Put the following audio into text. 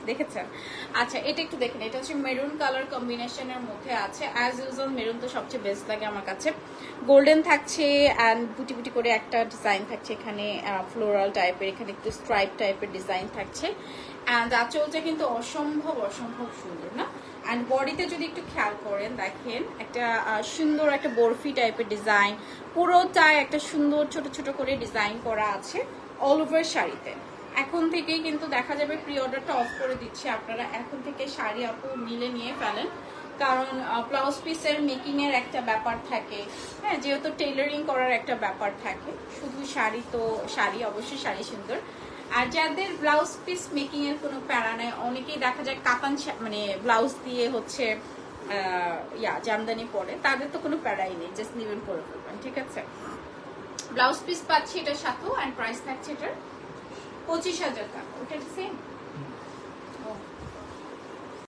দেখেছেন? আচ্ছা, এটা একটু দেখেন, এটা হচ্ছে মেরুন কালার কম্বিনেশনের মধ্যে আছে। অ্যাজ ইউজুয়াল মেরুন তো সবচেয়ে বেস্ট লাগে আমার কাছে। গোল্ডেন থাকছে অ্যান্ড বুটি বুটি করে একটা ডিজাইন থাকছে এখানে, ফ্লোরাল টাইপের, এখানে একটু স্ট্রাইপ টাইপের ডিজাইন থাকছে। অ্যান্ড আঁচলটা কিন্তু অসম্ভব অসম্ভব সুন্দর না? অ্যান্ড বডিতে যদি একটু খেয়াল করেন, দেখেন একটা সুন্দর একটা বরফি টাইপের ডিজাইন, পুরোটাই একটা সুন্দর ছোট ছোট করে ডিজাইন করা আছে অল ওভার শাড়িতে। এখন থেকেই কিন্তু দেখা যাবে, প্রি অর্ডারটা অফ করে দিচ্ছি, আপনারা এখন থেকে শাড়ি আপু মিলে নিয়ে ফেলেন, কারণ ব্লাউজ পিসের মেকিং এর একটা ব্যাপার থাকে, হ্যাঁ, যেহেতু টেইলারিং করার একটা ব্যাপার থাকে। শুধু শাড়ি তো শাড়ি, অবশ্যই শাড়ি সুন্দর। আর যাদের ব্লাউজ পিস মেকিং এর কোনো প্যারা নেই, অনেকেই দেখা যায় কাতান মানে ব্লাউজ দিয়ে হচ্ছে জামদানি পরে, তাদের তো কোনো প্যারাই নেই, জাস্ট নিবেন করে ফেলবেন, ঠিক আছে? ব্লাউজ পিস পাচ্ছি এটার সাথেও, অ্যান্ড প্রাইস থাকছে এটার 25,000 টাকা। ওটা সেম।